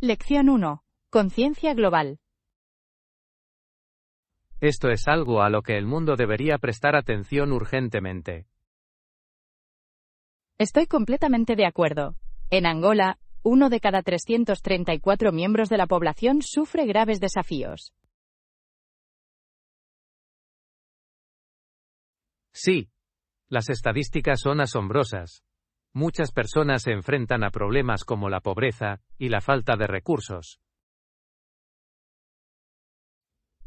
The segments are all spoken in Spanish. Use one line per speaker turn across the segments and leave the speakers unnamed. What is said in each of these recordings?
Lección 1. Conciencia global.
Esto es algo a lo que el mundo debería prestar atención urgentemente.
Estoy completamente de acuerdo. En Angola, 1 de cada 334 miembros de la población sufre graves desafíos.
Sí, las estadísticas son asombrosas. Muchas personas se enfrentan a problemas como la pobreza y la falta de recursos.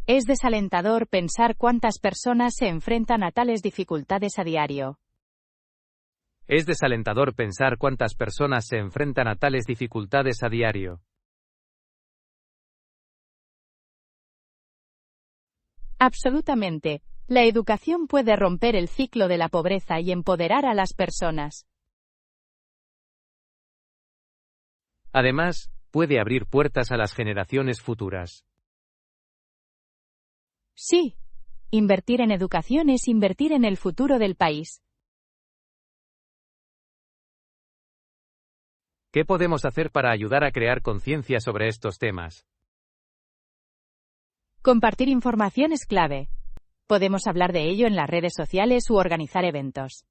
Es desalentador pensar cuántas personas se enfrentan a tales dificultades a diario.
Es desalentador pensar cuántas personas se enfrentan a tales dificultades a diario.
Absolutamente. La educación puede romper el ciclo de la pobreza y empoderar a las personas.
Además, puede abrir puertas a las generaciones futuras.
Sí. Invertir en educación es invertir en el futuro del país.
¿Qué podemos hacer para ayudar a crear conciencia sobre estos temas?
Compartir información es clave. Podemos hablar de ello en las redes sociales u organizar eventos.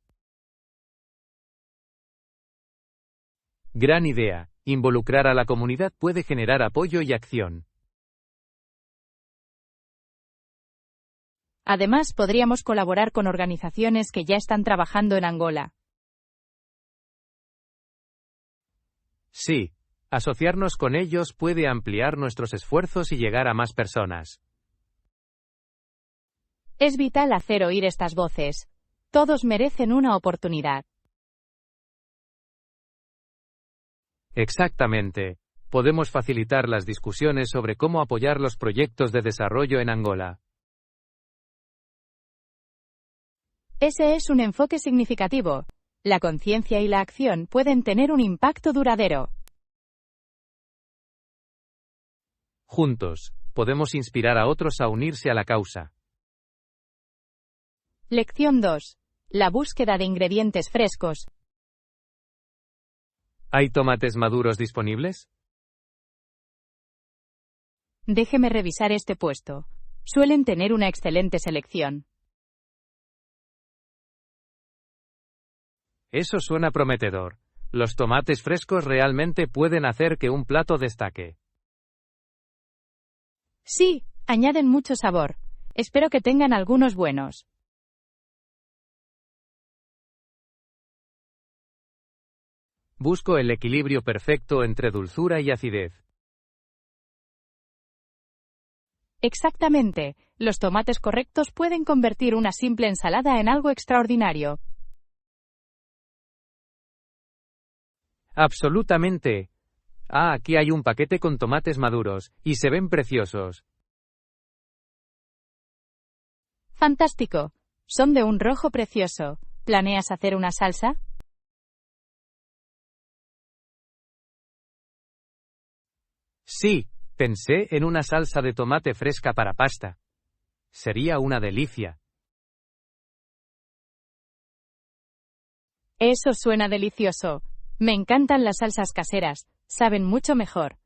Gran idea. Involucrar a la comunidad puede generar apoyo y acción.
Además, podríamos colaborar con organizaciones que ya están trabajando en Angola.
Sí, asociarnos con ellos puede ampliar nuestros esfuerzos y llegar a más personas.
Es vital hacer oír estas voces. Todos merecen una oportunidad.
Exactamente. Podemos facilitar las discusiones sobre cómo apoyar los proyectos de desarrollo en Angola.
Ese es un enfoque significativo. La conciencia y la acción pueden tener un impacto duradero.
Juntos, podemos inspirar a otros a unirse a la causa.
Lección 2. La búsqueda de ingredientes frescos.
¿Hay tomates maduros disponibles?
Déjeme revisar este puesto. Suelen tener una excelente selección.
Eso suena prometedor. Los tomates frescos realmente pueden hacer que un plato destaque.
Sí, añaden mucho sabor. Espero que tengan algunos buenos.
Busco el equilibrio perfecto entre dulzura y acidez.
Exactamente. Los tomates correctos pueden convertir una simple ensalada en algo extraordinario.
Absolutamente. Aquí hay un paquete con tomates maduros, y se ven preciosos.
Fantástico. Son de un rojo precioso. ¿Planeas hacer una salsa?
Sí, pensé en una salsa de tomate fresca para pasta. Sería una delicia.
Eso suena delicioso. Me encantan las salsas caseras. Saben mucho mejor.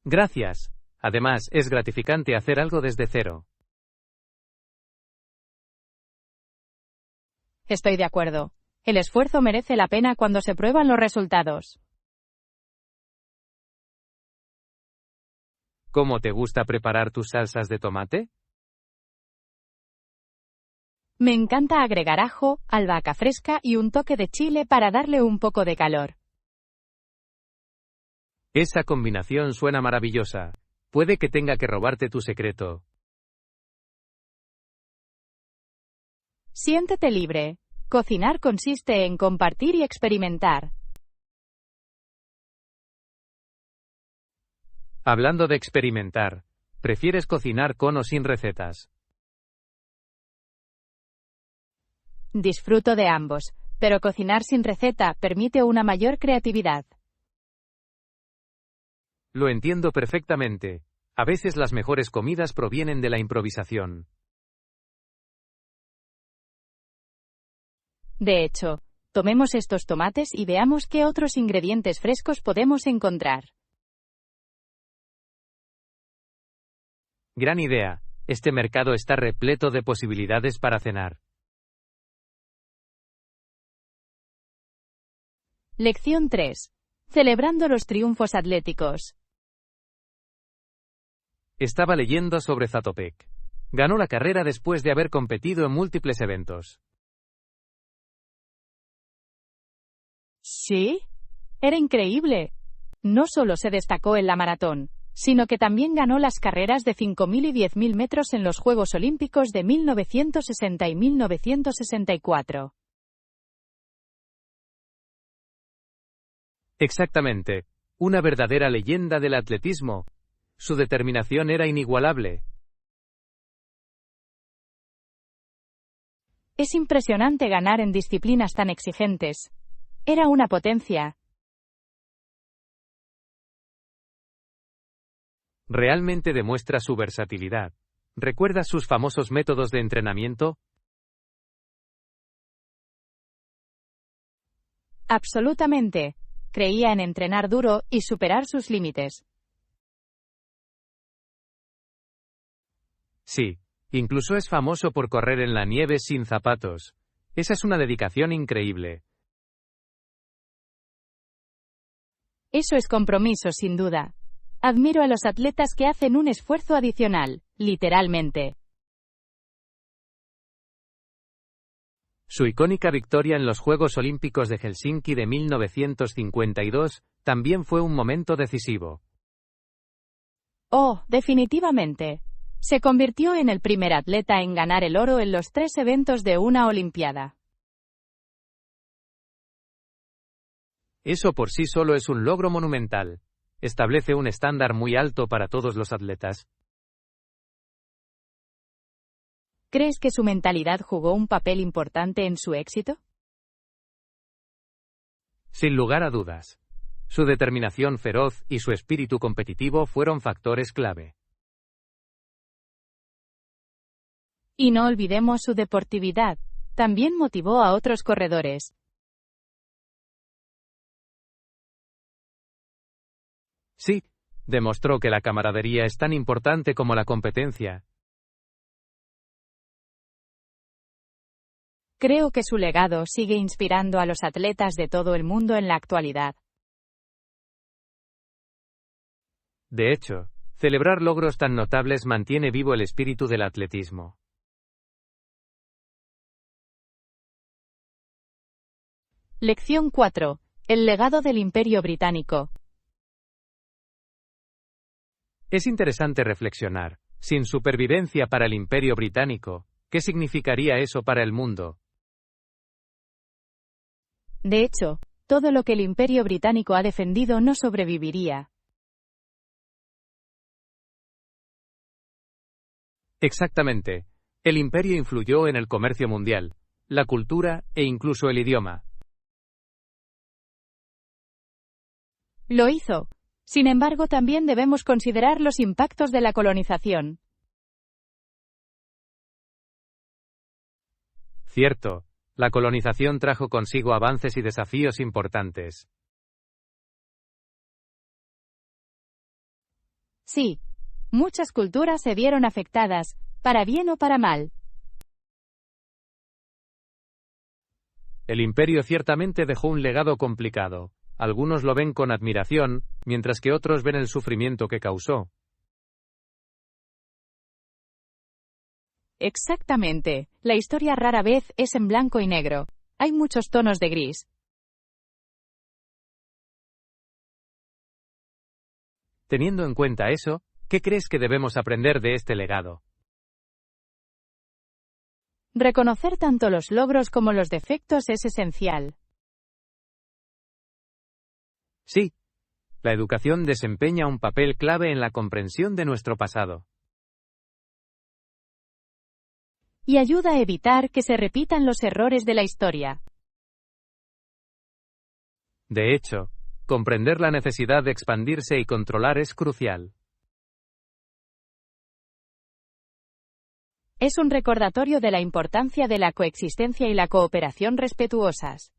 Gracias. Además, es gratificante hacer algo desde cero.
Estoy de acuerdo. El esfuerzo merece la pena cuando se prueban los resultados.
¿Cómo te gusta preparar tus salsas de tomate?
Me encanta agregar ajo, albahaca fresca y un toque de chile para darle un poco de calor.
Esa combinación suena maravillosa. Puede que tenga que robarte tu secreto.
Siéntete libre. Cocinar consiste en compartir y experimentar.
Hablando de experimentar, ¿prefieres cocinar con o sin recetas?
Disfruto de ambos, pero cocinar sin receta permite una mayor creatividad.
Lo entiendo perfectamente. A veces las mejores comidas provienen de la improvisación.
De hecho, Tomemos estos tomates y veamos qué otros ingredientes frescos podemos encontrar.
Gran idea. Este mercado está repleto de posibilidades para cenar.
Lección 3. Celebrando los triunfos atléticos.
Estaba leyendo sobre Zatopek. Ganó la carrera después de haber competido en múltiples eventos.
¿Sí? Era increíble. No solo se destacó en la maratón, sino que también ganó las carreras de 5.000 y 10.000 metros en los Juegos Olímpicos de 1960 y 1964.
Exactamente. Una verdadera leyenda del atletismo. Su determinación era inigualable.
Es impresionante ganar en disciplinas tan exigentes. Era una potencia.
Realmente demuestra su versatilidad. ¿Recuerdas sus famosos métodos de entrenamiento?
Absolutamente. Creía en entrenar duro y superar sus límites.
Sí. Incluso es famoso por correr en la nieve sin zapatos. Esa es una dedicación increíble.
Eso es compromiso, sin duda. Admiro a los atletas que hacen un esfuerzo adicional, literalmente.
Su icónica victoria en los Juegos Olímpicos de Helsinki de 1952 también fue un momento decisivo.
Oh, definitivamente. Se convirtió en el primer atleta en ganar el oro en los 3 eventos de una Olimpiada.
Eso por sí solo es un logro monumental. Establece un estándar muy alto para todos los atletas.
¿Crees que su mentalidad jugó un papel importante en su éxito?
Sin lugar a dudas. Su determinación feroz y su espíritu competitivo fueron factores clave.
Y no olvidemos su deportividad. También motivó a otros corredores.
Sí, demostró que la camaradería es tan importante como la competencia.
Creo que su legado sigue inspirando a los atletas de todo el mundo en la actualidad.
De hecho, celebrar logros tan notables mantiene vivo el espíritu del atletismo.
Lección 4. El legado del Imperio Británico.
Es interesante reflexionar. Sin supervivencia para el Imperio Británico, ¿qué significaría eso para el mundo?
De hecho, todo lo que el Imperio Británico ha defendido no sobreviviría.
Exactamente. El imperio influyó en el comercio mundial, la cultura e incluso el idioma.
Lo hizo. Sin embargo, también debemos considerar los impactos de la colonización.
Cierto, la colonización trajo consigo avances y desafíos importantes.
Sí. Muchas culturas se vieron afectadas, para bien o para mal.
El imperio ciertamente dejó un legado complicado. Algunos lo ven con admiración, mientras que otros ven el sufrimiento que causó.
Exactamente. La historia rara vez es en blanco y negro. Hay muchos tonos de gris.
Teniendo en cuenta eso, ¿qué crees que debemos aprender de este legado?
Reconocer tanto los logros como los defectos es esencial.
Sí. La educación desempeña un papel clave en la comprensión de nuestro pasado.
Y ayuda a evitar que se repitan los errores de la historia.
De hecho, comprender la necesidad de expandirse y controlar es crucial.
Es un recordatorio de la importancia de la coexistencia y la cooperación respetuosas.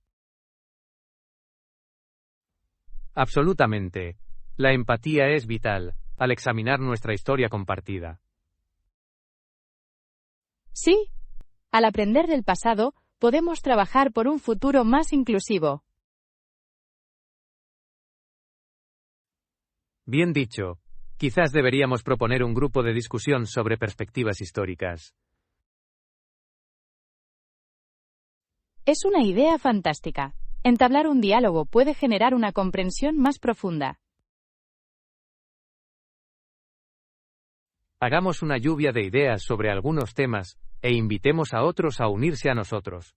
Absolutamente. La empatía es vital, al examinar nuestra historia compartida.
Sí. Al aprender del pasado, podemos trabajar por un futuro más inclusivo.
Bien dicho. Quizás deberíamos proponer un grupo de discusión sobre perspectivas históricas.
Es una idea fantástica. Entablar un diálogo puede generar una comprensión más profunda.
Hagamos una lluvia de ideas sobre algunos temas, e invitemos a otros a unirse a nosotros.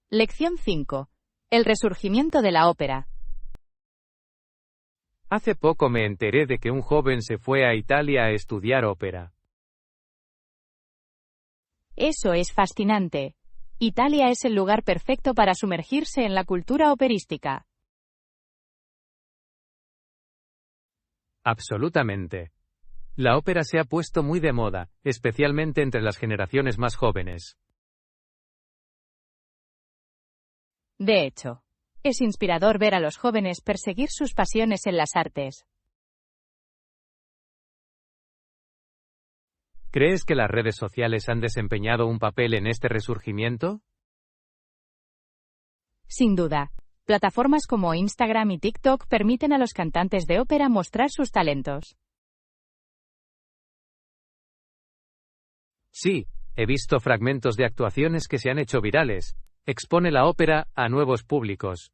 Lección 5. El resurgimiento de la ópera.
Hace poco me enteré de que un joven se fue a Italia a estudiar ópera.
Eso es fascinante. Italia es el lugar perfecto para sumergirse en la cultura operística.
Absolutamente. La ópera se ha puesto muy de moda, especialmente entre las generaciones más jóvenes.
De hecho, es inspirador ver a los jóvenes perseguir sus pasiones en las artes.
¿Crees que las redes sociales han desempeñado un papel en este resurgimiento?
Sin duda. Plataformas como Instagram y TikTok permiten a los cantantes de ópera mostrar sus talentos.
Sí, he visto fragmentos de actuaciones que se han hecho virales. Expone la ópera a nuevos públicos.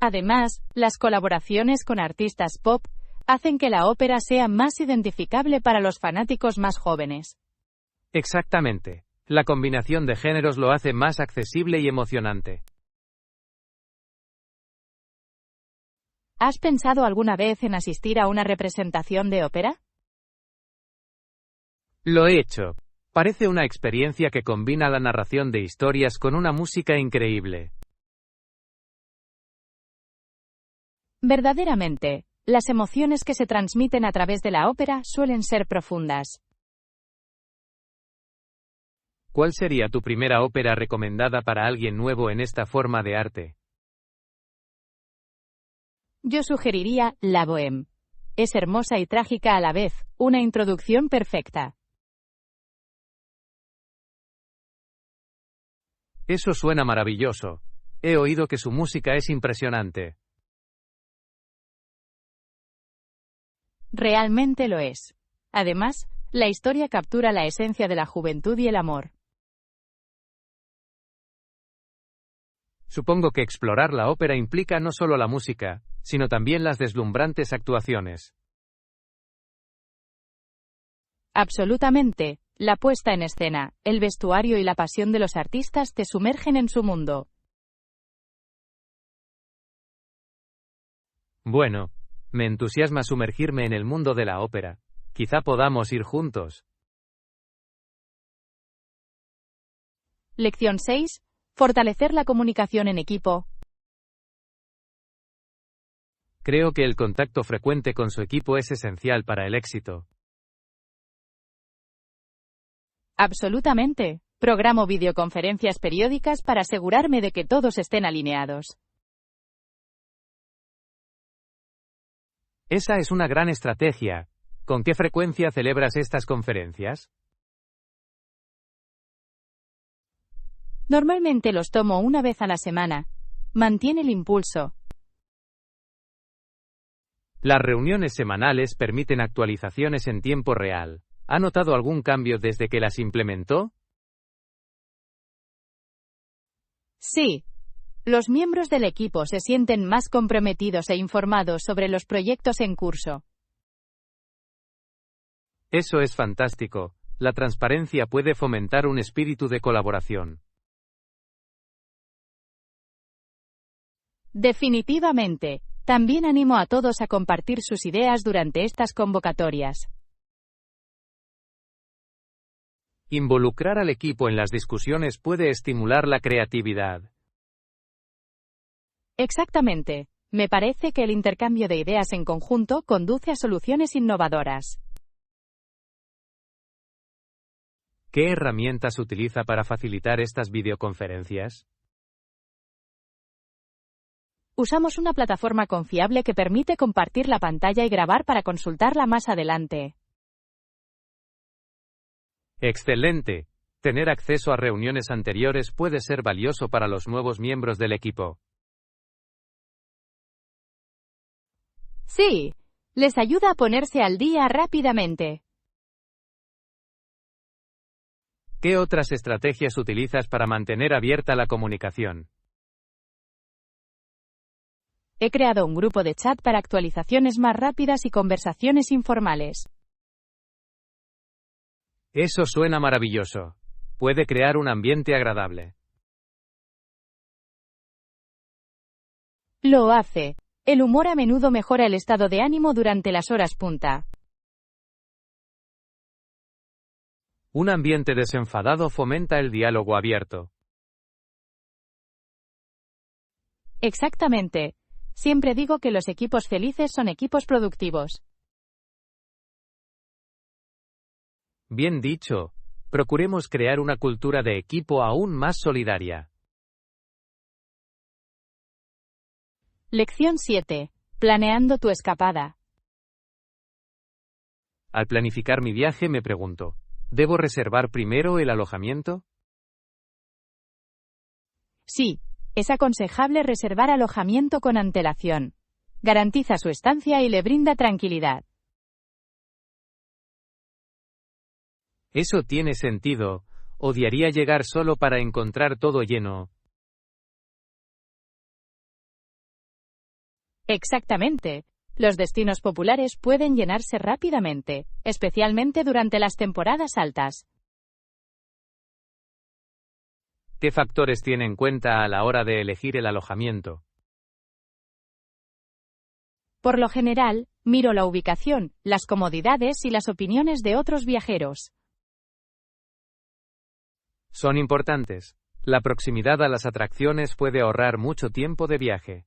Además, las colaboraciones con artistas pop hacen que la ópera sea más identificable para los fanáticos más jóvenes.
Exactamente. La combinación de géneros lo hace más accesible y emocionante.
¿Has pensado alguna vez en asistir a una representación de ópera?
Lo he hecho. Parece una experiencia que combina la narración de historias con una música increíble.
Verdaderamente, las emociones que se transmiten a través de la ópera suelen ser profundas.
¿Cuál sería tu primera ópera recomendada para alguien nuevo en esta forma de arte?
Yo sugeriría La Bohème. Es hermosa y trágica a la vez, una introducción perfecta.
Eso suena maravilloso. He oído que su música es impresionante.
Realmente lo es. Además, la historia captura la esencia de la juventud y el amor.
Supongo que explorar la ópera implica no solo la música, sino también las deslumbrantes actuaciones.
Absolutamente. La puesta en escena, el vestuario y la pasión de los artistas te sumergen en su mundo.
Bueno, me entusiasma sumergirme en el mundo de la ópera. Quizá podamos ir juntos.
Lección 6. Fortalecer la comunicación en equipo.
Creo que el contacto frecuente con su equipo es esencial para el éxito.
Absolutamente. Programo videoconferencias periódicas para asegurarme de que todos estén alineados.
Esa es una gran estrategia. ¿Con qué frecuencia celebras estas conferencias?
Normalmente los tomo una vez a la semana. Mantiene el impulso.
Las reuniones semanales permiten actualizaciones en tiempo real. ¿Ha notado algún cambio desde que las implementó?
Sí. Los miembros del equipo se sienten más comprometidos e informados sobre los proyectos en curso.
Eso es fantástico. La transparencia puede fomentar un espíritu de colaboración.
Definitivamente. También animo a todos a compartir sus ideas durante estas convocatorias.
Involucrar al equipo en las discusiones puede estimular la creatividad.
Exactamente. Me parece que el intercambio de ideas en conjunto conduce a soluciones innovadoras.
¿Qué herramientas utiliza para facilitar estas videoconferencias?
Usamos una plataforma confiable que permite compartir la pantalla y grabar para consultarla más adelante.
Excelente. Tener acceso a reuniones anteriores puede ser valioso para los nuevos miembros del equipo.
Sí, les ayuda a ponerse al día rápidamente.
¿Qué otras estrategias utilizas para mantener abierta la comunicación?
He creado un grupo de chat para actualizaciones más rápidas y conversaciones informales.
Eso suena maravilloso. Puede crear un ambiente agradable.
Lo hace. El humor a menudo mejora el estado de ánimo durante las horas punta.
Un ambiente desenfadado fomenta el diálogo abierto.
Exactamente. Siempre digo que los equipos felices son equipos productivos.
Bien dicho. Procuremos crear una cultura de equipo aún más solidaria.
Lección 7. Planeando tu escapada.
Al planificar mi viaje me pregunto, ¿debo reservar primero el alojamiento?
Sí, es aconsejable reservar alojamiento con antelación. Garantiza su estancia y le brinda tranquilidad.
Eso tiene sentido. Odiaría llegar solo para encontrar todo lleno.
Exactamente. Los destinos populares pueden llenarse rápidamente, especialmente durante las temporadas altas.
¿Qué factores tiene en cuenta a la hora de elegir el alojamiento?
Por lo general, miro la ubicación, las comodidades y las opiniones de otros viajeros.
Son importantes. La proximidad a las atracciones puede ahorrar mucho tiempo de viaje.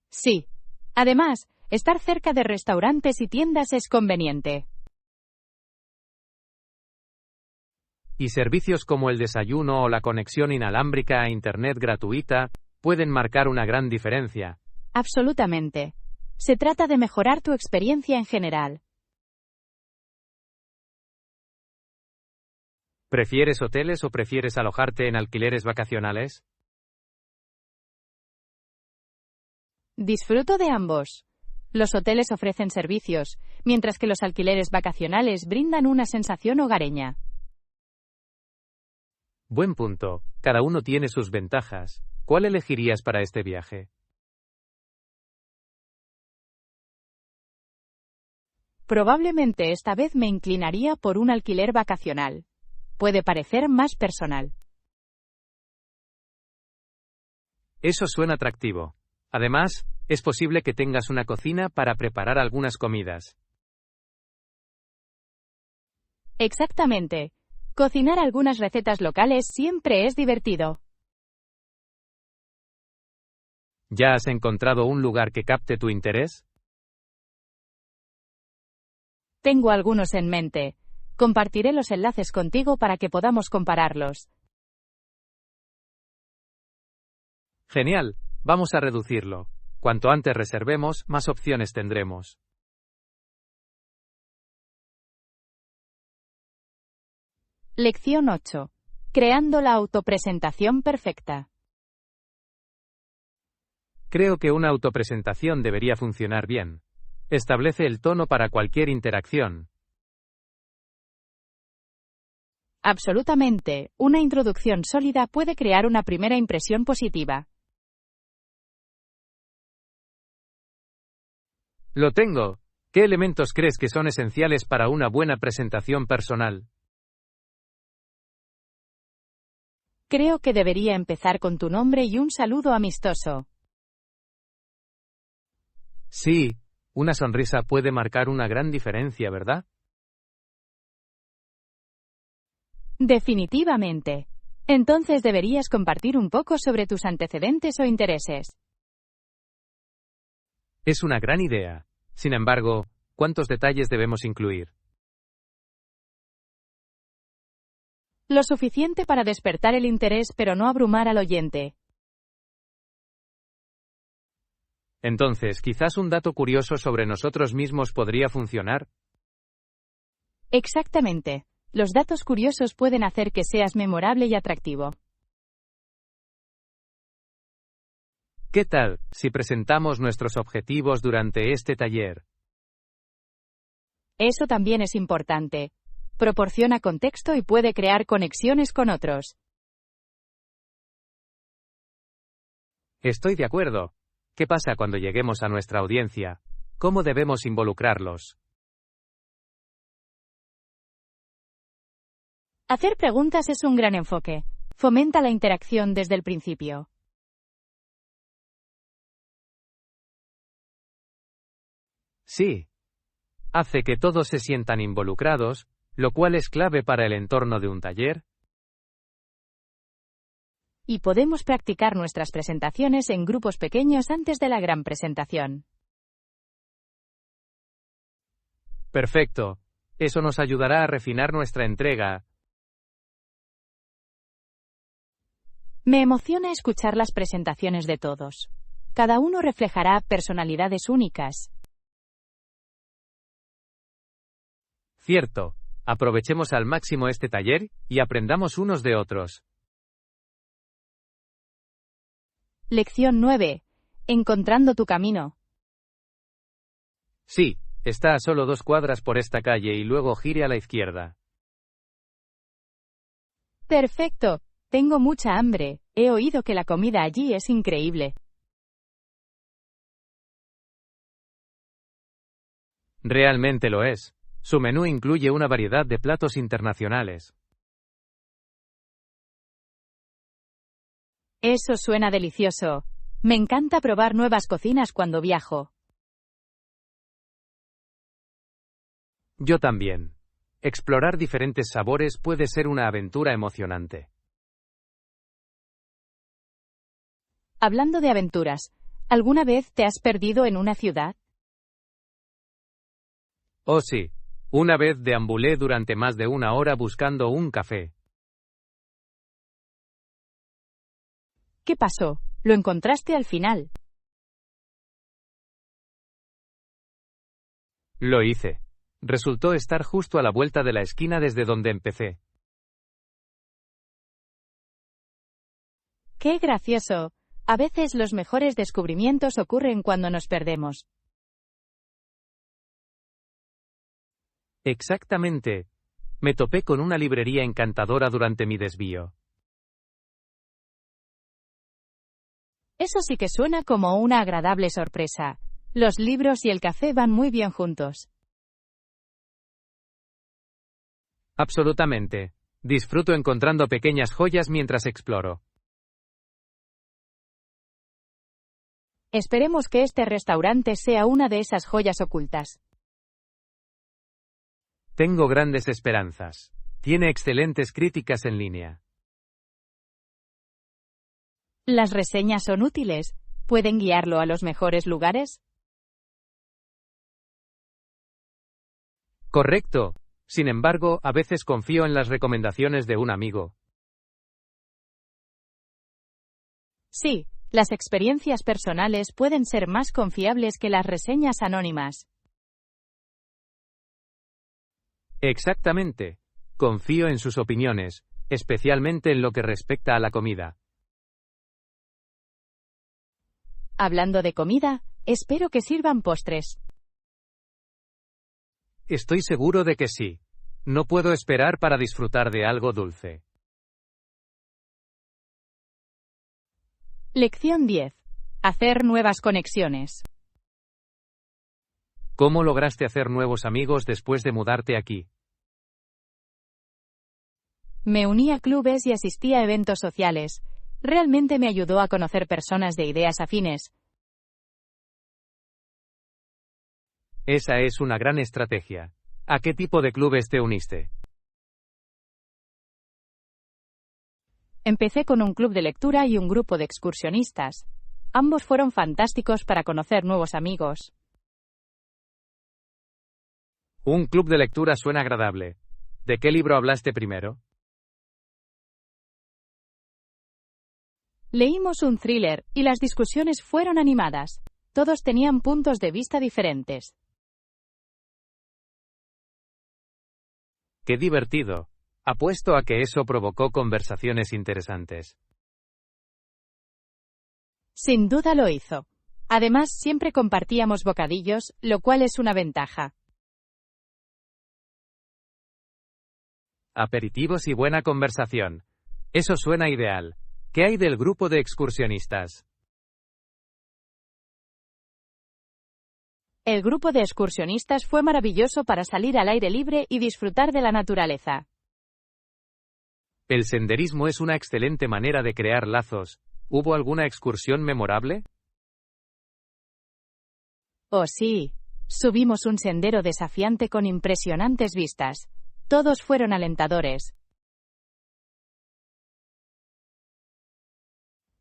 Sí. Además, estar cerca de restaurantes y tiendas es conveniente.
Y servicios como el desayuno o la conexión inalámbrica a Internet gratuita pueden marcar una gran diferencia.
Absolutamente. Se trata de mejorar tu experiencia en general.
¿Prefieres hoteles o prefieres alojarte en alquileres vacacionales?
Disfruto de ambos. Los hoteles ofrecen servicios, mientras que los alquileres vacacionales brindan una sensación hogareña.
Buen punto. Cada uno tiene sus ventajas. ¿Cuál elegirías para este viaje?
Probablemente esta vez me inclinaría por un alquiler vacacional. Puede parecer más personal.
Eso suena atractivo. Además, es posible que tengas una cocina para preparar algunas comidas.
Exactamente. Cocinar algunas recetas locales siempre es divertido.
¿Ya has encontrado un lugar que capte tu interés?
Tengo algunos en mente. Compartiré los enlaces contigo para que podamos compararlos.
Genial. Vamos a reducirlo. Cuanto antes reservemos, más opciones tendremos.
Lección 8. Creando la autopresentación perfecta.
Creo que una autopresentación debería funcionar bien. Establece el tono para cualquier interacción.
Absolutamente. Una introducción sólida puede crear una primera impresión positiva.
Lo tengo. ¿Qué elementos crees que son esenciales para una buena presentación personal?
Creo que debería empezar con tu nombre y un saludo amistoso.
Sí, una sonrisa puede marcar una gran diferencia, ¿verdad?
Definitivamente. Entonces deberías compartir un poco sobre tus antecedentes o intereses.
Es una gran idea. Sin embargo, ¿Cuántos detalles debemos incluir?
Lo suficiente para despertar el interés pero no abrumar al oyente.
Entonces, quizás un dato curioso sobre nosotros mismos podría funcionar.
Exactamente. Los datos curiosos pueden hacer que seas memorable y atractivo.
¿Qué tal si presentamos nuestros objetivos durante este taller?
Eso también es importante. Proporciona contexto y puede crear conexiones con otros.
Estoy de acuerdo. ¿Qué pasa cuando lleguemos a nuestra audiencia? ¿Cómo debemos involucrarlos?
Hacer preguntas es un gran enfoque. Fomenta la interacción desde el principio.
Sí. Hace que todos se sientan involucrados, lo cual es clave para el entorno de un taller.
Y podemos practicar nuestras presentaciones en grupos pequeños antes de la gran presentación.
Perfecto. Eso nos ayudará a refinar nuestra entrega.
Me emociona escuchar las presentaciones de todos. Cada uno reflejará personalidades únicas.
Cierto. Aprovechemos al máximo este taller y aprendamos unos de otros.
Lección 9. Encontrando tu camino.
Sí, está a solo 2 cuadras por esta calle y luego gire a la izquierda.
Perfecto. Tengo mucha hambre. He oído que la comida allí es increíble.
Realmente lo es. Su menú incluye una variedad de platos internacionales.
Eso suena delicioso. Me encanta probar nuevas cocinas cuando viajo.
Yo también. Explorar diferentes sabores puede ser una aventura emocionante.
Hablando de aventuras, ¿alguna vez te has perdido en una ciudad?
Oh sí. Una vez deambulé durante más de 1 hora buscando un café.
¿Qué pasó? ¿Lo encontraste al final?
Lo hice. Resultó estar justo a la vuelta de la esquina desde donde empecé.
¡Qué gracioso! A veces los mejores descubrimientos ocurren cuando nos perdemos.
Exactamente. Me topé con una librería encantadora durante mi desvío.
Eso sí que suena como una agradable sorpresa. Los libros y el café van muy bien juntos.
Absolutamente. Disfruto encontrando pequeñas joyas mientras exploro.
Esperemos que este restaurante sea una de esas joyas ocultas.
Tengo grandes esperanzas. Tiene excelentes críticas en línea.
Las reseñas son útiles. ¿Pueden guiarlo a los mejores lugares?
Correcto. Sin embargo, a veces confío en las recomendaciones de un amigo.
Sí, las experiencias personales pueden ser más confiables que las reseñas anónimas.
Exactamente. Confío en sus opiniones, especialmente en lo que respecta a la comida.
Hablando de comida, espero que sirvan postres.
Estoy seguro de que sí. No puedo esperar para disfrutar de algo dulce.
Lección 10. Hacer nuevas conexiones.
¿Cómo lograste hacer nuevos amigos después de mudarte aquí?
Me uní a clubes y asistí a eventos sociales. Realmente me ayudó a conocer personas de ideas afines.
Esa es una gran estrategia. ¿A qué tipo de clubes te uniste?
Empecé con un club de lectura y un grupo de excursionistas. Ambos fueron fantásticos para conocer nuevos amigos.
Un club de lectura suena agradable. ¿De qué libro hablaste primero?
Leímos un thriller, y las discusiones fueron animadas. Todos tenían puntos de vista diferentes.
¡Qué divertido! Apuesto a que eso provocó conversaciones interesantes.
Sin duda lo hizo. Además, siempre compartíamos bocadillos, lo cual es una ventaja.
Aperitivos y buena conversación. Eso suena ideal. ¿Qué hay del grupo de excursionistas?
El grupo de excursionistas fue maravilloso para salir al aire libre y disfrutar de la naturaleza.
El senderismo es una excelente manera de crear lazos. ¿Hubo alguna excursión memorable?
Oh sí. Subimos un sendero desafiante con impresionantes vistas. Todos fueron alentadores.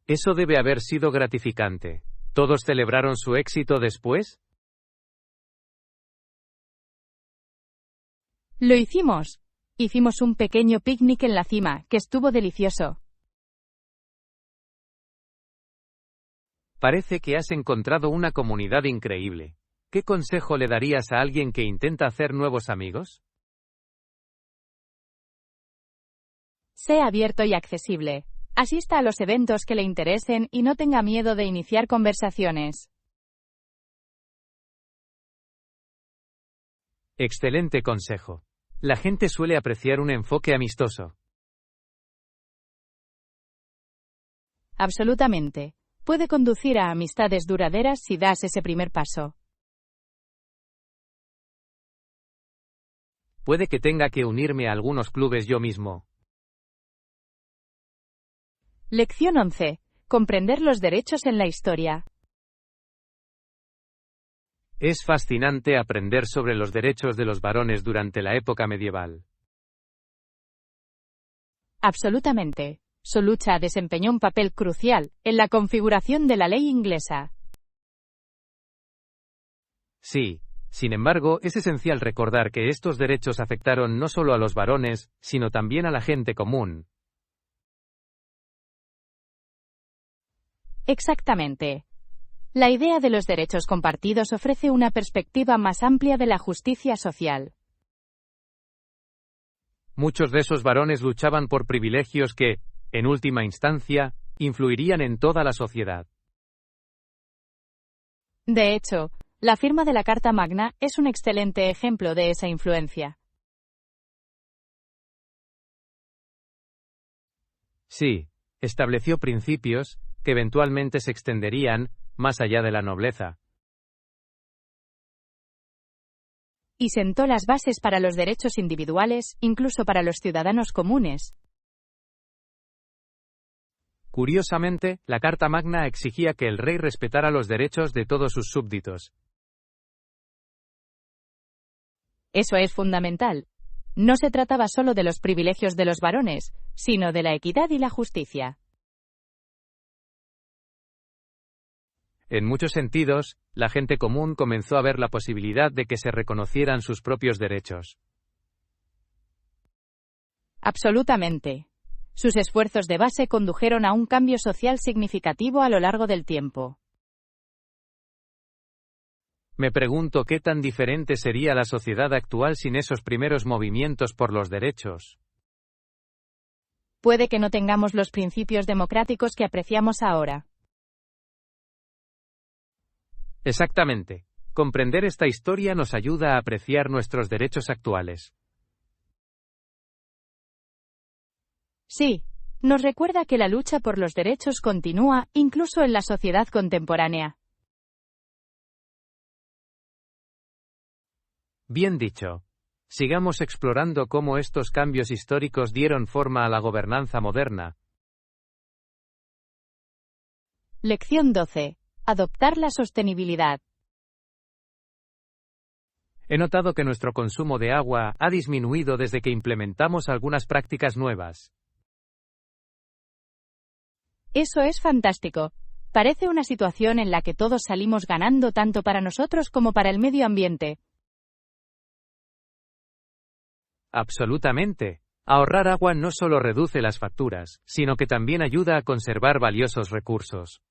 Eso debe haber sido gratificante. ¿Todos celebraron su éxito después?
Lo hicimos. Hicimos un pequeño picnic en la cima, que estuvo delicioso.
Parece que has encontrado una comunidad increíble. ¿Qué consejo le darías a alguien que intenta hacer nuevos amigos?
Sé abierto y accesible. Asista a los eventos que le interesen y no tenga miedo de iniciar conversaciones.
Excelente consejo. La gente suele apreciar un enfoque amistoso.
Absolutamente. Puede conducir a amistades duraderas si das ese primer paso.
Puede que tenga que unirme a algunos clubes yo mismo.
Lección 11. Comprender los derechos en la historia.
Es fascinante aprender sobre los derechos de los varones durante la época medieval.
Absolutamente. Su lucha desempeñó un papel crucial en la configuración de la ley inglesa.
Sí, sin embargo, es esencial recordar que estos derechos afectaron no solo a los varones, sino también a la gente común.
Exactamente. La idea de los derechos compartidos ofrece una perspectiva más amplia de la justicia social.
Muchos de esos varones luchaban por privilegios que, en última instancia, influirían en toda la sociedad.
De hecho, la firma de la Carta Magna es un excelente ejemplo de esa influencia.
Sí, estableció principios, que eventualmente se extenderían, más allá de la nobleza.
Y sentó las bases para los derechos individuales, incluso para los ciudadanos comunes.
Curiosamente, la Carta Magna exigía que el rey respetara los derechos de todos sus súbditos.
Eso es fundamental. No se trataba solo de los privilegios de los varones, sino de la equidad y la justicia.
En muchos sentidos, la gente común comenzó a ver la posibilidad de que se reconocieran sus propios derechos.
Absolutamente. Sus esfuerzos de base condujeron a un cambio social significativo a lo largo del tiempo.
Me pregunto qué tan diferente sería la sociedad actual sin esos primeros movimientos por los derechos.
Puede que no tengamos los principios democráticos que apreciamos ahora.
Exactamente. Comprender esta historia nos ayuda a apreciar nuestros derechos actuales.
Sí, nos recuerda que la lucha por los derechos continúa, incluso en la sociedad contemporánea.
Bien dicho. Sigamos explorando cómo estos cambios históricos dieron forma a la gobernanza moderna.
Lección 12. Adoptar la sostenibilidad.
He notado que nuestro consumo de agua ha disminuido desde que implementamos algunas prácticas nuevas.
Eso es fantástico. Parece una situación en la que todos salimos ganando tanto para nosotros como para el medio ambiente.
Absolutamente. Ahorrar agua no solo reduce las facturas, sino que también ayuda a conservar valiosos recursos.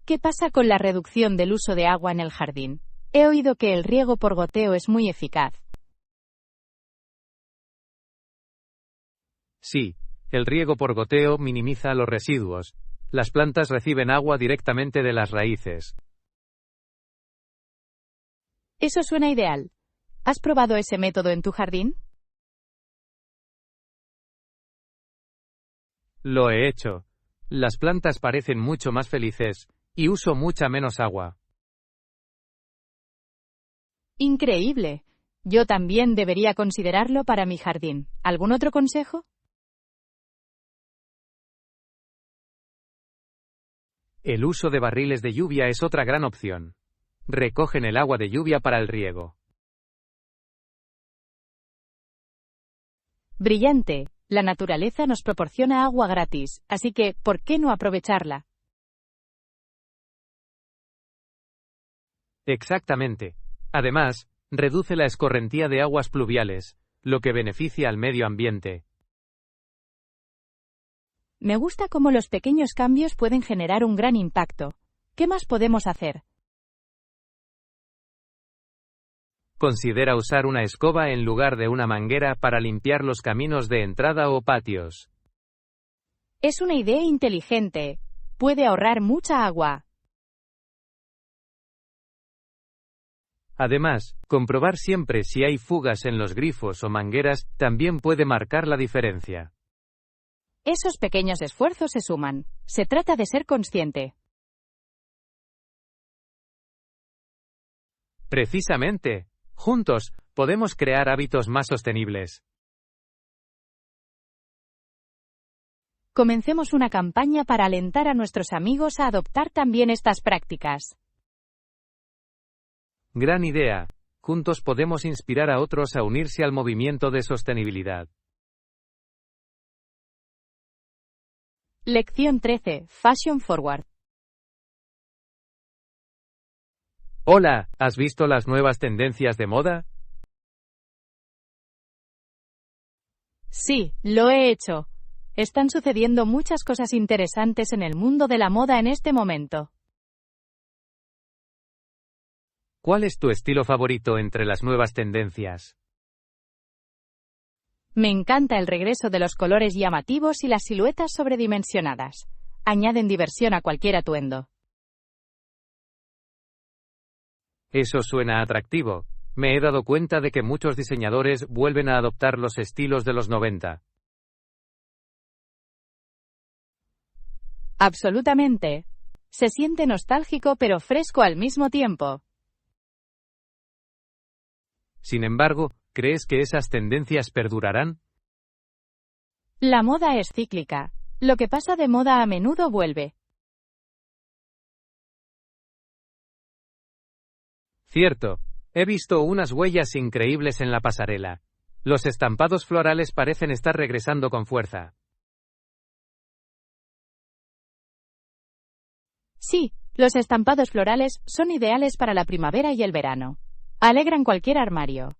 ¿Qué pasa con la reducción del uso de agua en el jardín? He oído que el riego por goteo es muy eficaz.
Sí, el riego por goteo minimiza los residuos. Las plantas reciben agua directamente de las raíces.
Eso suena ideal. ¿Has probado ese método en tu jardín?
Lo he hecho. Las plantas parecen mucho más felices, y uso mucha menos agua.
Increíble. Yo también debería considerarlo para mi jardín. ¿Algún otro consejo?
El uso de barriles de lluvia es otra gran opción. Recogen el agua de lluvia para el riego.
Brillante. La naturaleza nos proporciona agua gratis, así que, ¿por qué no aprovecharla?
Exactamente. Además, reduce la escorrentía de aguas pluviales, lo que beneficia al medio ambiente.
Me gusta cómo los pequeños cambios pueden generar un gran impacto. ¿Qué más podemos hacer?
Considera usar una escoba en lugar de una manguera para limpiar los caminos de entrada o patios.
Es una idea inteligente. Puede ahorrar mucha agua.
Además, comprobar siempre si hay fugas en los grifos o mangueras también puede marcar la diferencia.
Esos pequeños esfuerzos se suman. Se trata de ser consciente.
Precisamente. Juntos, podemos crear hábitos más sostenibles.
Comencemos una campaña para alentar a nuestros amigos a adoptar también estas prácticas.
Gran idea. Juntos podemos inspirar a otros a unirse al movimiento de sostenibilidad.
Lección 13. Fashion Forward.
Hola, ¿has visto las nuevas tendencias de moda?
Sí, lo he hecho. Están sucediendo muchas cosas interesantes en el mundo de la moda en este momento.
¿Cuál es tu estilo favorito entre las nuevas tendencias?
Me encanta el regreso de los colores llamativos y las siluetas sobredimensionadas. Añaden diversión a cualquier atuendo.
Eso suena atractivo. Me he dado cuenta de que muchos diseñadores vuelven a adoptar los estilos de los 90.
Absolutamente. Se siente nostálgico pero fresco al mismo tiempo.
Sin embargo, ¿crees que esas tendencias perdurarán?
La moda es cíclica. Lo que pasa de moda a menudo vuelve.
Cierto. He visto unas huellas increíbles en la pasarela. Los estampados florales parecen estar regresando con fuerza.
Sí, los estampados florales son ideales para la primavera y el verano. Alegran cualquier armario.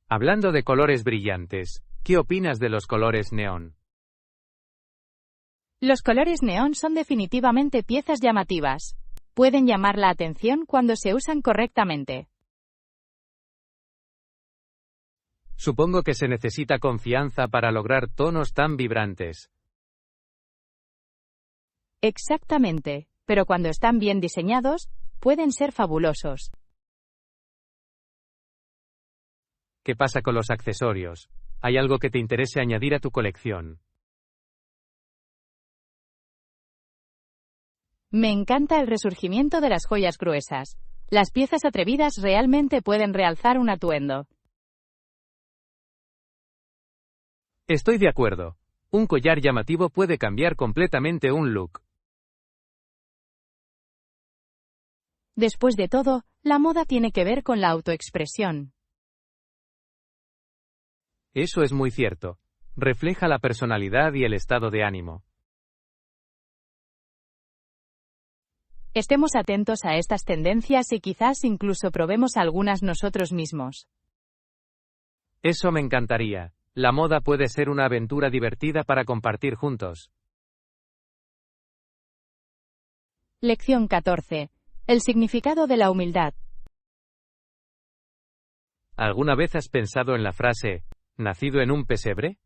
Hablando de colores brillantes, ¿qué opinas de los colores neón?
Los colores neón son definitivamente piezas llamativas. Pueden llamar la atención cuando se usan correctamente.
Supongo que se necesita confianza para lograr tonos tan vibrantes.
Exactamente, pero cuando están bien diseñados, pueden ser fabulosos.
¿Qué pasa con los accesorios? ¿Hay algo que te interese añadir a tu colección?
Me encanta el resurgimiento de las joyas gruesas. Las piezas atrevidas realmente pueden realzar un atuendo.
Estoy de acuerdo. Un collar llamativo puede cambiar completamente un look.
Después de todo, la moda tiene que ver con la autoexpresión.
Eso es muy cierto. Refleja la personalidad y el estado de ánimo.
Estemos atentos a estas tendencias y quizás incluso probemos algunas nosotros mismos.
Eso me encantaría. La moda puede ser una aventura divertida para compartir juntos.
Lección 14. El significado de la humildad.
¿Alguna vez has pensado en la frase, ¿nacido en un pesebre?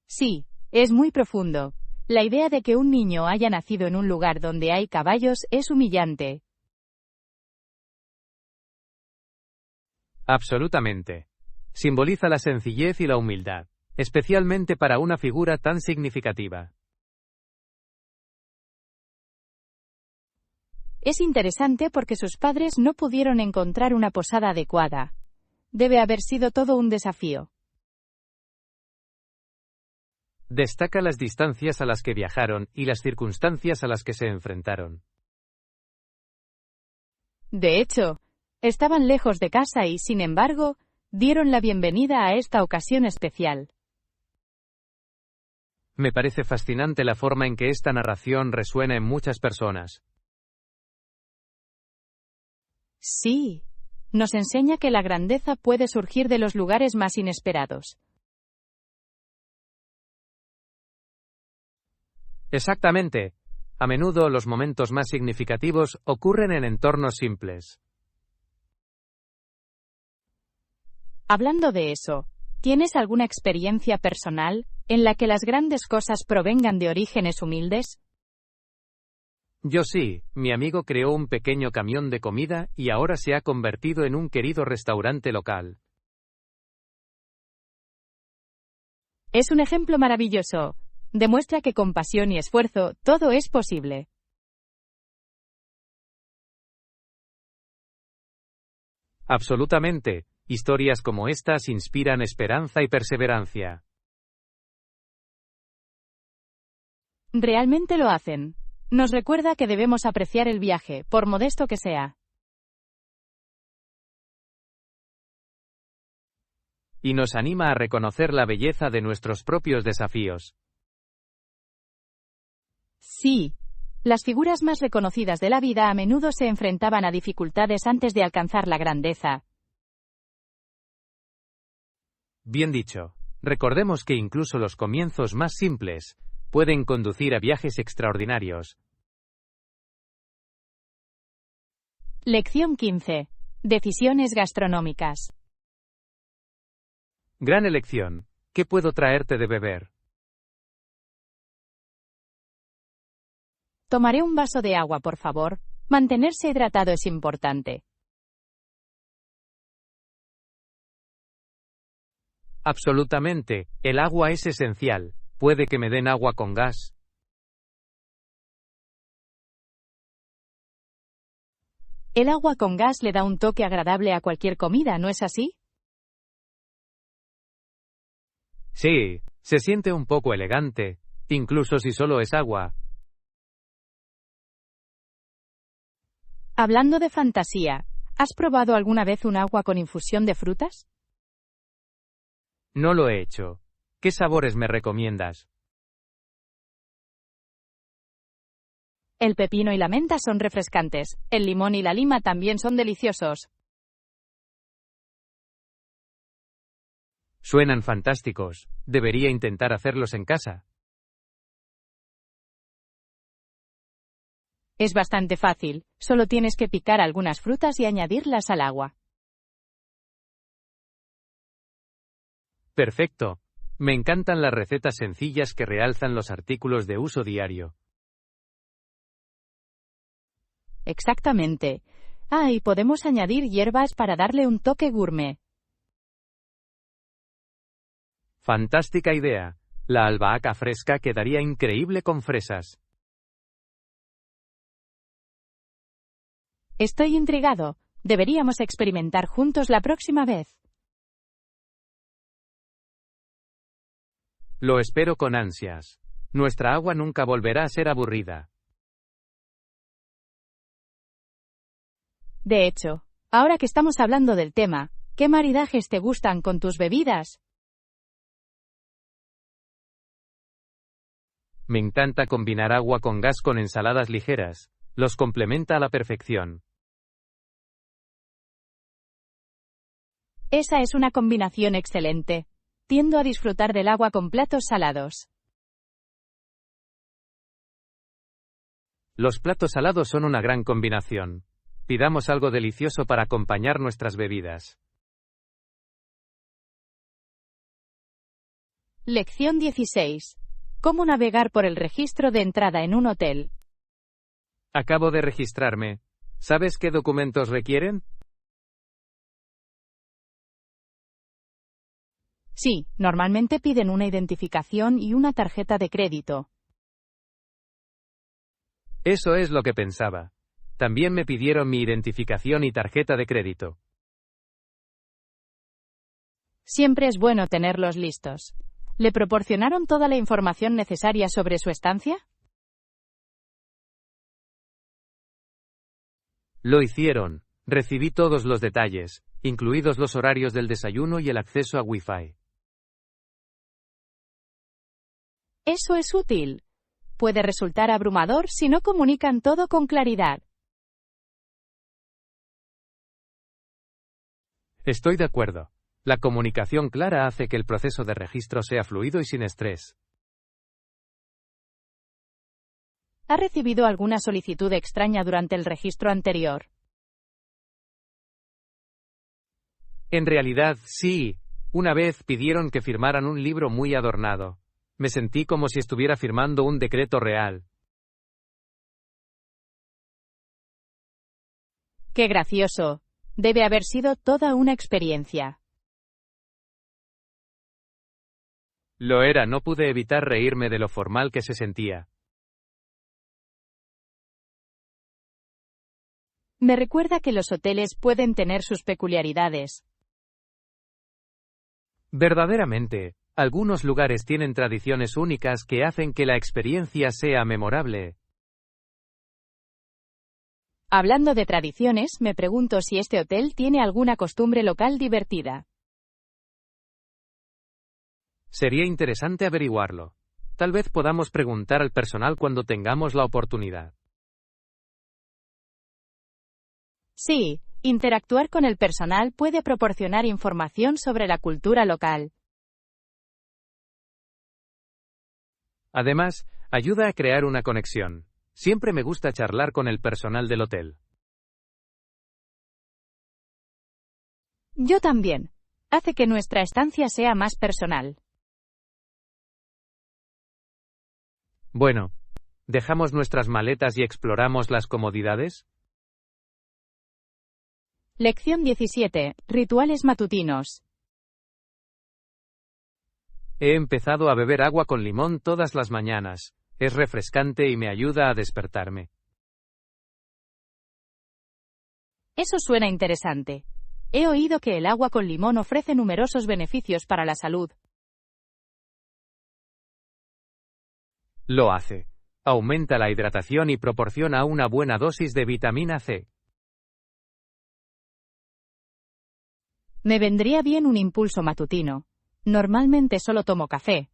Sí, es muy profundo. La idea de que un niño haya nacido en un lugar donde hay caballos es humillante.
Absolutamente. Simboliza la sencillez y la humildad, especialmente para una figura tan significativa.
Es interesante porque sus padres no pudieron encontrar una posada adecuada. Debe haber sido todo un desafío.
Destaca las distancias a las que viajaron y las circunstancias a las que se enfrentaron.
De hecho, estaban lejos de casa y, sin embargo, dieron la bienvenida a esta ocasión especial.
Me parece fascinante la forma en que esta narración resuena en muchas personas.
Sí, nos enseña que la grandeza puede surgir de los lugares más inesperados.
Exactamente. A menudo los momentos más significativos ocurren en entornos simples.
Hablando de eso, ¿tienes alguna experiencia personal en la que las grandes cosas provengan de orígenes humildes?
Yo sí, mi amigo creó un pequeño camión de comida y ahora se ha convertido en un querido restaurante local.
Es un ejemplo maravilloso. Demuestra que con pasión y esfuerzo, todo es posible.
Absolutamente. Historias como estas inspiran esperanza y perseverancia.
Realmente lo hacen. Nos recuerda que debemos apreciar el viaje, por modesto que sea.
Y nos anima a reconocer la belleza de nuestros propios desafíos.
Sí. Las figuras más reconocidas de la vida a menudo se enfrentaban a dificultades antes de alcanzar la grandeza.
Bien dicho. Recordemos que incluso los comienzos más simples pueden conducir a viajes extraordinarios.
Lección 15. Decisiones gastronómicas.
Gran elección. ¿Qué puedo traerte de beber?
Tomaré un vaso de agua, por favor. Mantenerse hidratado es importante.
Absolutamente. El agua es esencial. ¿Puede que me den agua con gas?
El agua con gas le da un toque agradable a cualquier comida, ¿no es así?
Sí, se siente un poco elegante, incluso si solo es agua.
Hablando de fantasía, ¿has probado alguna vez un agua con infusión de frutas?
No lo he hecho. ¿Qué sabores me recomiendas?
El pepino y la menta son refrescantes. El limón y la lima también son deliciosos.
Suenan fantásticos. Debería intentar hacerlos en casa.
Es bastante fácil. Solo tienes que picar algunas frutas y añadirlas al agua.
Perfecto. Me encantan las recetas sencillas que realzan los artículos de uso diario.
Exactamente. Y podemos añadir hierbas para darle un toque gourmet.
Fantástica idea. La albahaca fresca quedaría increíble con fresas.
Estoy intrigado. Deberíamos experimentar juntos la próxima vez.
Lo espero con ansias. Nuestra agua nunca volverá a ser aburrida.
De hecho, ahora que estamos hablando del tema, ¿qué maridajes te gustan con tus bebidas?
Me encanta combinar agua con gas con ensaladas ligeras. Los complementa a la perfección.
Esa es una combinación excelente. Tiendo a disfrutar del agua con platos salados.
Los platos salados son una gran combinación. Pidamos algo delicioso para acompañar nuestras bebidas.
Lección 16. ¿Cómo navegar por el registro de entrada en un hotel?
Acabo de registrarme. ¿Sabes qué documentos requieren?
Sí, normalmente piden una identificación y una tarjeta de crédito.
Eso es lo que pensaba. También me pidieron mi identificación y tarjeta de crédito.
Siempre es bueno tenerlos listos. ¿Le proporcionaron toda la información necesaria sobre su estancia?
Lo hicieron. Recibí todos los detalles, incluidos los horarios del desayuno y el acceso a Wi-Fi.
Eso es útil. Puede resultar abrumador si no comunican todo con claridad.
Estoy de acuerdo. La comunicación clara hace que el proceso de registro sea fluido y sin estrés.
¿Ha recibido alguna solicitud extraña durante el registro anterior?
En realidad, sí. Una vez pidieron que firmaran un libro muy adornado. Me sentí como si estuviera firmando un decreto real.
¡Qué gracioso! Debe haber sido toda una experiencia.
Lo era, no pude evitar reírme de lo formal que se sentía.
Me recuerda que los hoteles pueden tener sus peculiaridades.
Verdaderamente, algunos lugares tienen tradiciones únicas que hacen que la experiencia sea memorable.
Hablando de tradiciones, me pregunto si este hotel tiene alguna costumbre local divertida.
Sería interesante averiguarlo. Tal vez podamos preguntar al personal cuando tengamos la oportunidad.
Sí, interactuar con el personal puede proporcionar información sobre la cultura local.
Además, ayuda a crear una conexión. Siempre me gusta charlar con el personal del hotel.
Yo también. Hace que nuestra estancia sea más personal.
Bueno, ¿dejamos nuestras maletas y exploramos las comodidades?
Lección 17. Rituales matutinos.
He empezado a beber agua con limón todas las mañanas. Es refrescante y me ayuda a despertarme.
Eso suena interesante. He oído que el agua con limón ofrece numerosos beneficios para la salud.
Lo hace. Aumenta la hidratación y proporciona una buena dosis de vitamina C.
Me vendría bien un impulso matutino. Normalmente solo tomo café.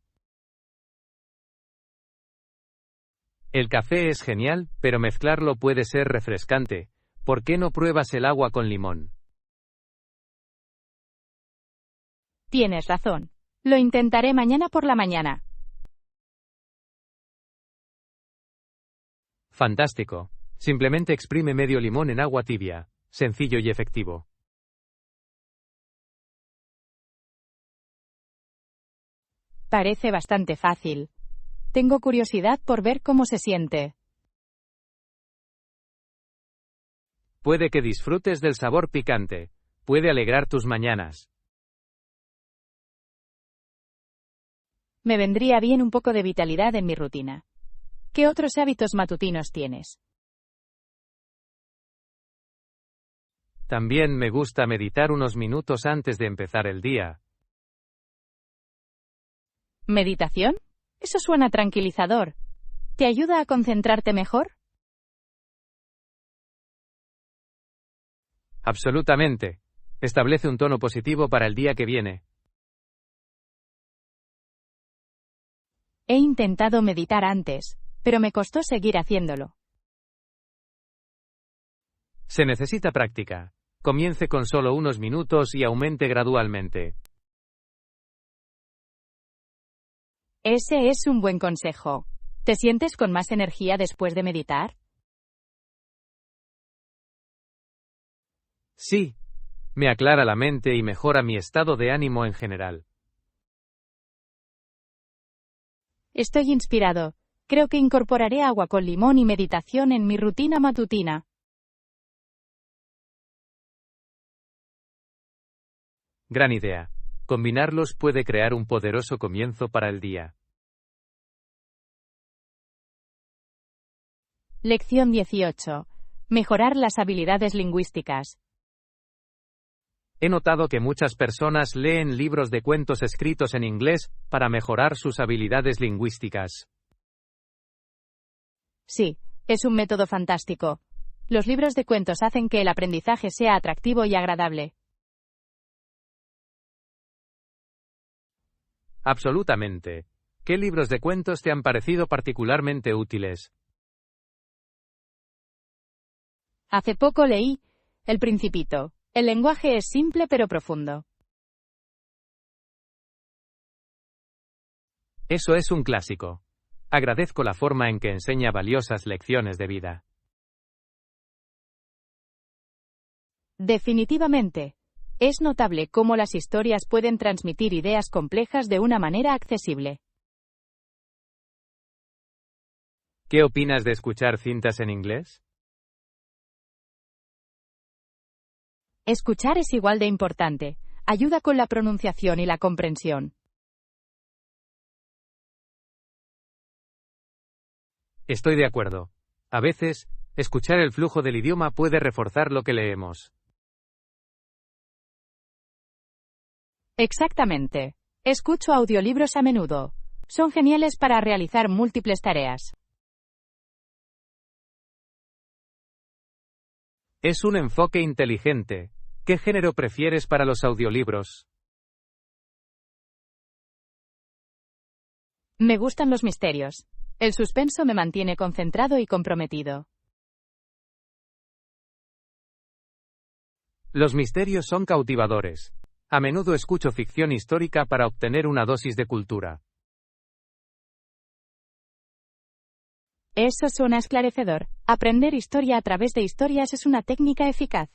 El café es genial, pero mezclarlo puede ser refrescante. ¿Por qué no pruebas el agua con limón?
Tienes razón. Lo intentaré mañana por la mañana.
Fantástico. Simplemente exprime medio limón en agua tibia. Sencillo y efectivo.
Parece bastante fácil. Tengo curiosidad por ver cómo se siente.
Puede que disfrutes del sabor picante. Puede alegrar tus mañanas.
Me vendría bien un poco de vitalidad en mi rutina. ¿Qué otros hábitos matutinos tienes?
También me gusta meditar unos minutos antes de empezar el día.
¿Meditación? Eso suena tranquilizador. ¿Te ayuda a concentrarte mejor?
Absolutamente. Establece un tono positivo para el día que viene.
He intentado meditar antes, pero me costó seguir haciéndolo.
Se necesita práctica. Comience con solo unos minutos y aumente gradualmente.
Ese es un buen consejo. ¿Te sientes con más energía después de meditar?
Sí. Me aclara la mente y mejora mi estado de ánimo en general.
Estoy inspirado. Creo que incorporaré agua con limón y meditación en mi rutina matutina.
Gran idea. Combinarlos puede crear un poderoso comienzo para el día.
Lección 18. Mejorar las habilidades lingüísticas.
He notado que muchas personas leen libros de cuentos escritos en inglés para mejorar sus habilidades lingüísticas.
Sí, es un método fantástico. Los libros de cuentos hacen que el aprendizaje sea atractivo y agradable.
Absolutamente. ¿Qué libros de cuentos te han parecido particularmente útiles?
Hace poco leí El Principito. El lenguaje es simple pero profundo.
Eso es un clásico. Agradezco la forma en que enseña valiosas lecciones de vida.
Definitivamente. Es notable cómo las historias pueden transmitir ideas complejas de una manera accesible.
¿Qué opinas de escuchar cintas en inglés?
Escuchar es igual de importante. Ayuda con la pronunciación y la comprensión.
Estoy de acuerdo. A veces, escuchar el flujo del idioma puede reforzar lo que leemos.
Exactamente. Escucho audiolibros a menudo. Son geniales para realizar múltiples tareas.
Es un enfoque inteligente. ¿Qué género prefieres para los audiolibros?
Me gustan los misterios. El suspenso me mantiene concentrado y comprometido.
Los misterios son cautivadores. A menudo escucho ficción histórica para obtener una dosis de cultura.
Eso suena esclarecedor. Aprender historia a través de historias es una técnica eficaz.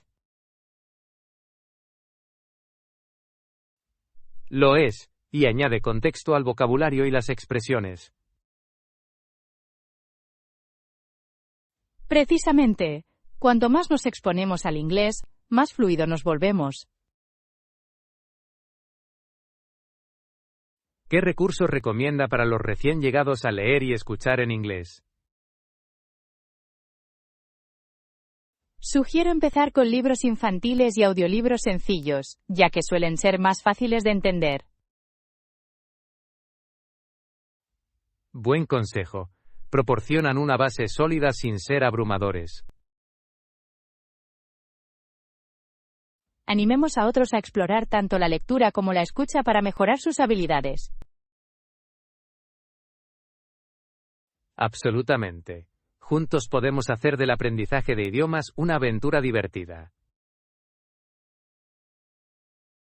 Lo es, y añade contexto al vocabulario y las expresiones.
Precisamente, cuanto más nos exponemos al inglés, más fluido nos volvemos.
¿Qué recursos recomienda para los recién llegados a leer y escuchar en inglés?
Sugiero empezar con libros infantiles y audiolibros sencillos, ya que suelen ser más fáciles de entender.
Buen consejo. Proporcionan una base sólida sin ser abrumadores.
Animemos a otros a explorar tanto la lectura como la escucha para mejorar sus habilidades.
Absolutamente. Juntos podemos hacer del aprendizaje de idiomas una aventura divertida.